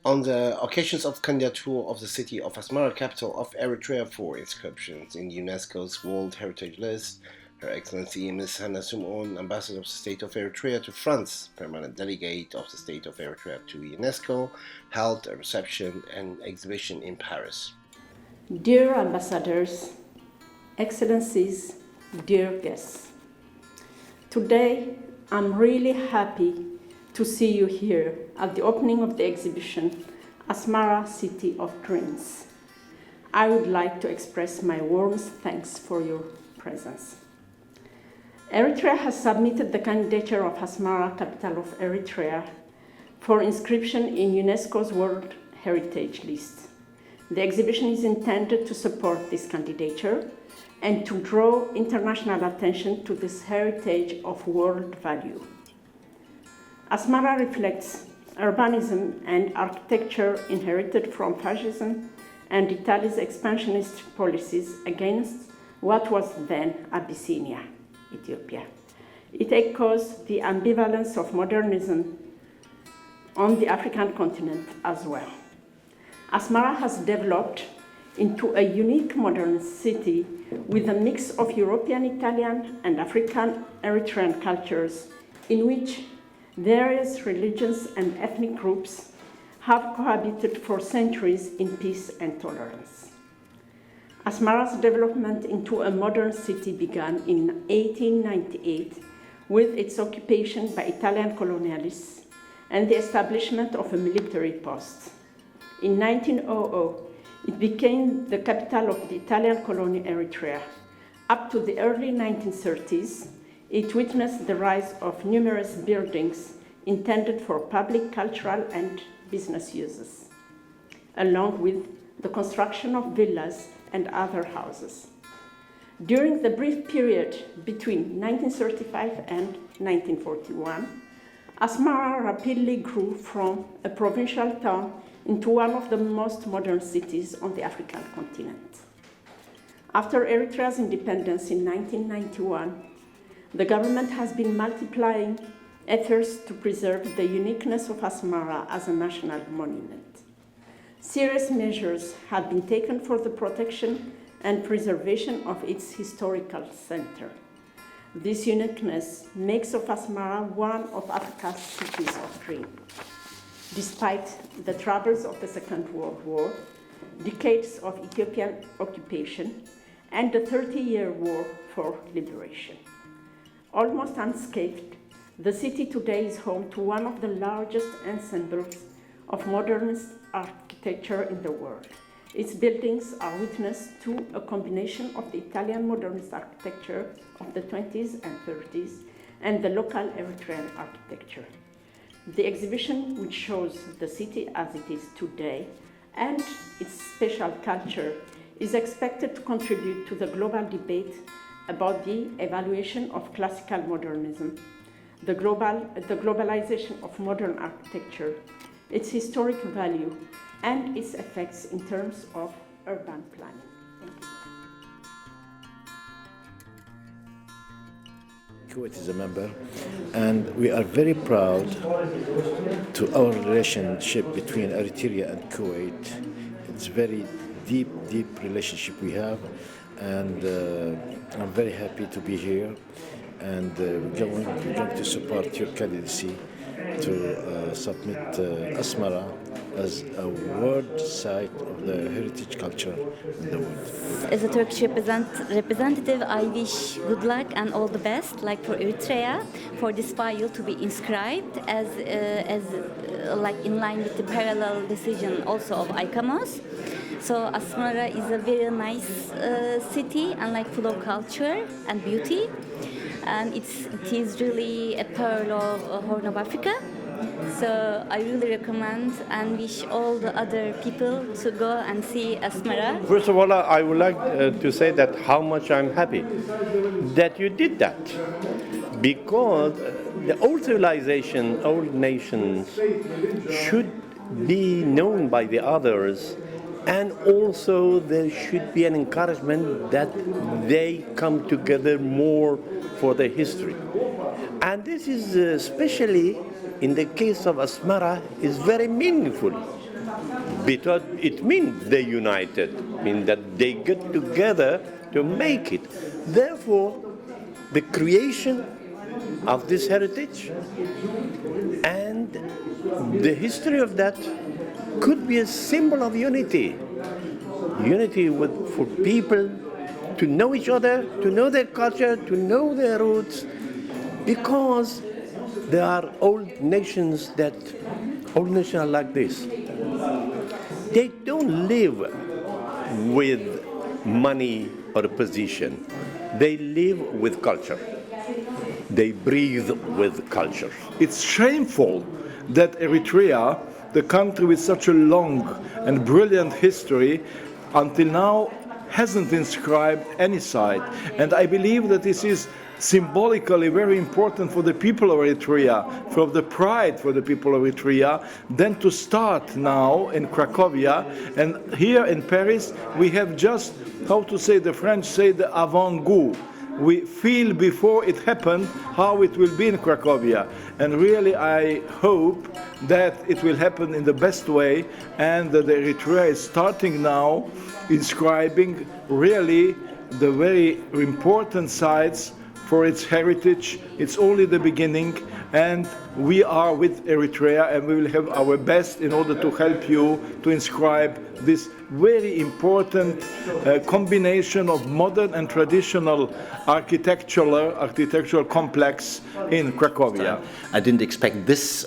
On the occasions of candidature of the city of Asmara, capital of Eritrea, for inscriptions in UNESCO's World Heritage List, Her Excellency Ms. Hanna Simon, Ambassador of the State of Eritrea to France, Permanent Delegate of the State of Eritrea to UNESCO, held a reception and exhibition in Paris. Dear Ambassadors, Excellencies, dear guests, today I'm really happy to see you here at the opening of the exhibition, Asmara, City of Dreams. I would like to express my warmest thanks for your presence. Eritrea has submitted the candidature of Asmara, capital of Eritrea, for inscription in UNESCO's World Heritage List. The exhibition is intended to support this candidature and to draw international attention to this heritage of world value. Asmara reflects urbanism and architecture inherited from fascism and Italy's expansionist policies against what was then Abyssinia, Ethiopia. It echoes the ambivalence of modernism on the African continent as well. Asmara has developed into a unique modern city with a mix of European, Italian, and African Eritrean cultures in which various religions and ethnic groups have cohabited for centuries in peace and tolerance. Asmara's development into a modern city began in 1898 with its occupation by Italian colonialists and the establishment of a military post. In 1900, it became the capital of the Italian colony Eritrea. Up to the early 1930s, it witnessed the rise of numerous buildings intended for public, cultural, and business uses, along with the construction of villas and other houses. During the brief period between 1935 and 1941, Asmara rapidly grew from a provincial town into one of the most modern cities on the African continent. After Eritrea's independence in 1991, the government has been multiplying efforts to preserve the uniqueness of Asmara as a national monument. Serious measures have been taken for the protection and preservation of its historical center. This uniqueness makes of Asmara one of Africa's cities of dream. Despite the troubles of the Second World War, decades of Ethiopian occupation, and the 30-year war for liberation. Almost unscathed, the city today is home to one of the largest ensembles of modernist architecture in the world. Its buildings are witness to a combination of the Italian modernist architecture of the 20s and 30s and the local Eritrean architecture. The exhibition, which shows the city as it is today and its special culture, is expected to contribute to the global debate about the evaluation of classical modernism, the globalization of modern architecture, its historic value, and its effects in terms of urban planning. Thank you. Kuwait is a member, and we are very proud to our relationship between Eritrea and Kuwait. It's very deep relationship we have, and I'm very happy to be here, and we're going to support your candidacy to submit Asmara as a world site of the heritage culture in the world. As a Turkish representative, I wish good luck and all the best, like for Eritrea, for this file to be inscribed as like in line with the parallel decision also of ICAMOS. So Asmara is a very nice city and like full of culture and beauty, and it is really a pearl of Horn of Africa. So I really recommend and wish all the other people to go and see Asmara. First of all, I would like to say that how much I'm happy that you did that, because the old civilization, old nations should be known by the others, and also there should be an encouragement that they come together more for their history. And this is especially in the case of Asmara is very meaningful, because it means they united, means that they get together to make it. Therefore, the creation of this heritage and the history of that could be a symbol of unity. Unity for people to know each other, to know their culture, to know their roots, because there are old nations are like this. They don't live with money or position. They live with culture. They breathe with culture. It's shameful that Eritrea, the country with such a long and brilliant history, until now hasn't inscribed any site. And I believe that this is symbolically very important for the people of Eritrea, for the pride for the people of Eritrea, then to start now in Cracovia. And here in Paris, we have just, how to say, the French say the avant-goût. We feel before it happened how it will be in Cracovia. And really I hope that it will happen in the best way, and that Eritrea is starting now inscribing really the very important sites for its heritage. It's only the beginning, and we are with Eritrea, and we will have our best in order to help you to inscribe this very important combination of modern and traditional architectural complex in Cracovia. I didn't expect this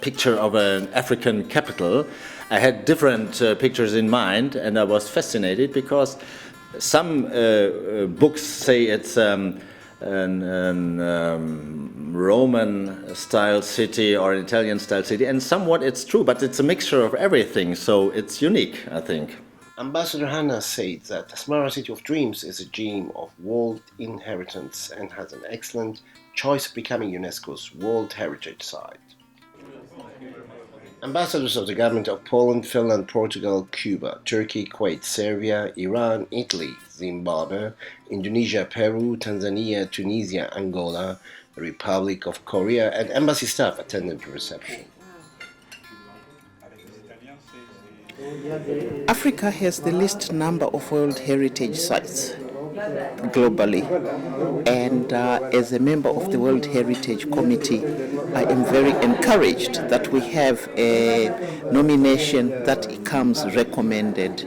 picture of an African capital. I had different pictures in mind, and I was fascinated because some books say it's Roman-style city or an Italian-style city, and somewhat it's true, but it's a mixture of everything, so it's unique, I think. Ambassador Hanna said that Asmara City of Dreams is a gem of world inheritance and has an excellent choice of becoming UNESCO's World Heritage Site. Ambassadors of the government of Poland, Finland, Portugal, Cuba, Turkey, Kuwait, Serbia, Iran, Italy, Zimbabwe, Indonesia, Peru, Tanzania, Tunisia, Angola, the Republic of Korea, and embassy staff attended the reception. Africa has the least number of World Heritage Sites globally, and as a member of the World Heritage Committee, I am very encouraged that we have a nomination that comes recommended.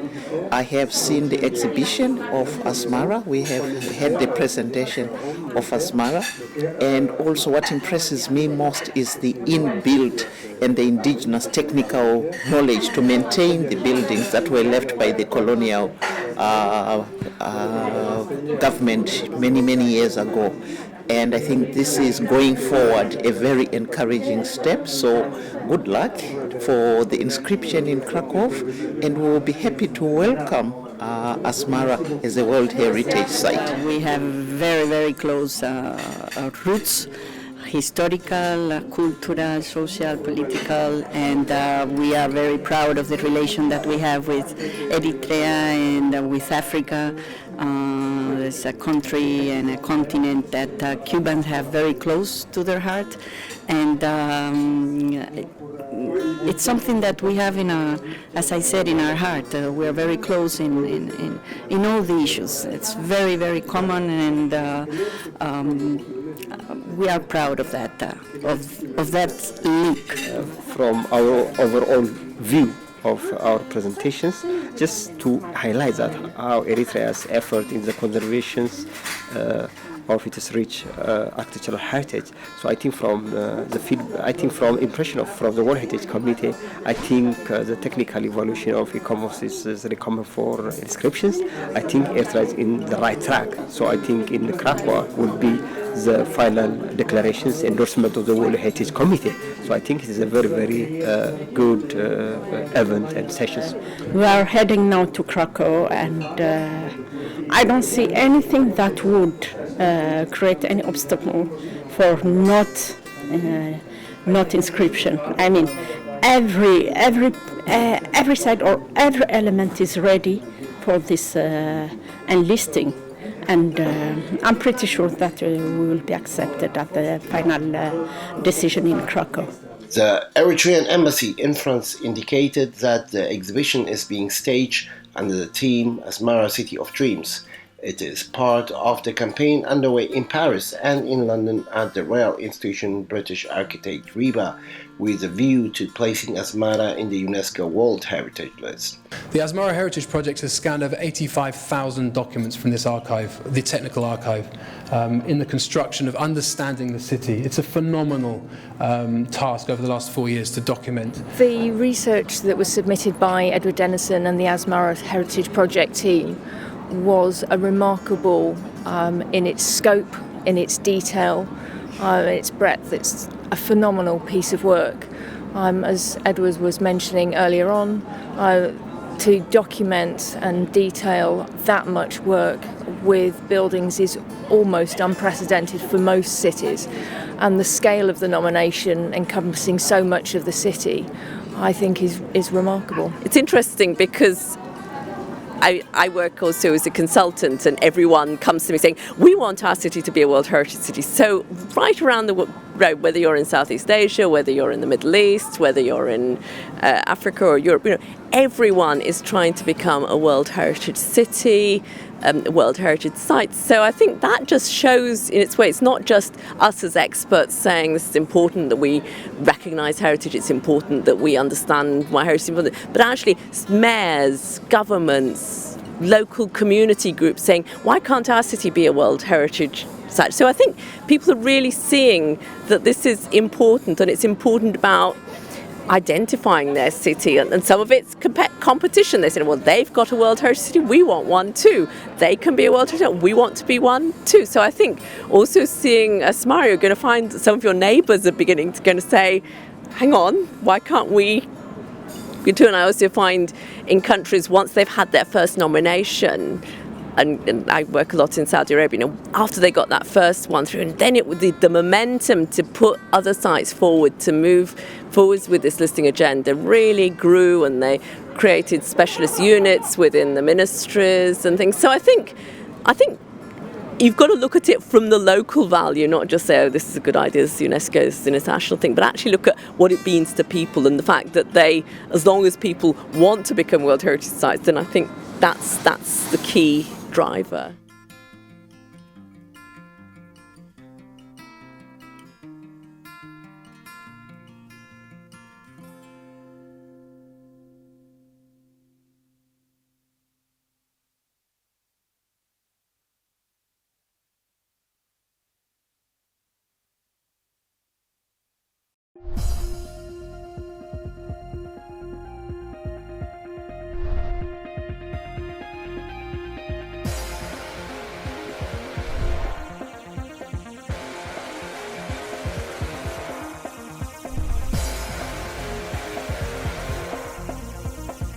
I have seen the exhibition of Asmara. We have had the presentation of Asmara, and also what impresses me most is the inbuilt and the indigenous technical knowledge to maintain the buildings that were left by the colonial government many years ago. And I think this is going forward a very encouraging step. So good luck for the inscription in Krakow, and we will be happy to welcome Asmara as a World Heritage Site. We have very close roots, historical, cultural, social, political, and we are very proud of the relation that we have with Eritrea and with Africa. It's a country and a continent that Cubans have very close to their heart, and it's something that we have as I said, in our heart. We are very close in all the issues. It's very, very common, and we are proud of that link. From our overall view of our presentations, just to highlight that how Eritrea's effort in the conservation of its rich architectural heritage. So I think from from impression from the World Heritage Committee, I think the technical evaluation of e-commerce is recommended for inscriptions. I think Eritrea is in the right track. So I think in Krakow will be the final declarations endorsement of the World Heritage Committee. So I think it is a very, very good event and sessions. We are heading now to Krakow, and I don't see anything that would create any obstacle for not inscription. I mean, every side or every element is ready for this enlisting. And I'm pretty sure that we will be accepted at the final decision in Krakow. The Eritrean embassy in France indicated that the exhibition is being staged under the theme Asmara, City of Dreams. It is part of the campaign underway in Paris and in London at the Royal Institution British Architect RIBA, with a view to placing Asmara in the UNESCO World Heritage List. The Asmara Heritage Project has scanned over 85,000 documents from this archive, the technical archive, in the construction of understanding the city. It's a phenomenal task over the last 4 years to document. The research that was submitted by Edward Dennison and the Asmara Heritage Project team was a remarkable in its scope, in its detail, its breadth. It's a phenomenal piece of work. As Edward was mentioning earlier on, to document and detail that much work with buildings is almost unprecedented for most cities. And the scale of the nomination, encompassing so much of the city, I think is remarkable. It's interesting because I work also as a consultant, and everyone comes to me saying, we want our city to be a World Heritage City. So right around the road, whether you're in Southeast Asia, whether you're in the Middle East, whether you're in Africa or Europe, everyone is trying to become a World Heritage City, World Heritage Site. So I think that just shows in its way, it's not just us as experts saying this is important that we recognise heritage, it's important that we understand why heritage is important, but actually mayors, governments, local community groups saying, why can't our city be a World Heritage Site? So I think people are really seeing that this is important, and it's important about identifying their city, and some of it's competition. They said, well, they've got a World Heritage City, we want one too. They can be a World Heritage City, we want to be one too. So I think also seeing Asmara, you're going to find some of your neighbours are beginning to say, hang on, why can't we do? And I also find in countries, once they've had their first nomination, and I work a lot in Saudi Arabia, after they got that first one through, and then the momentum to put other sites forward, to move forwards with this listing agenda really grew, and they created specialist units within the ministries and things. So I think you've got to look at it from the local value, not just say, oh, this is a good idea, this is UNESCO, this is an international thing, but actually look at what it means to people, and the fact that as long as people want to become World Heritage Sites, then I think that's the key driver.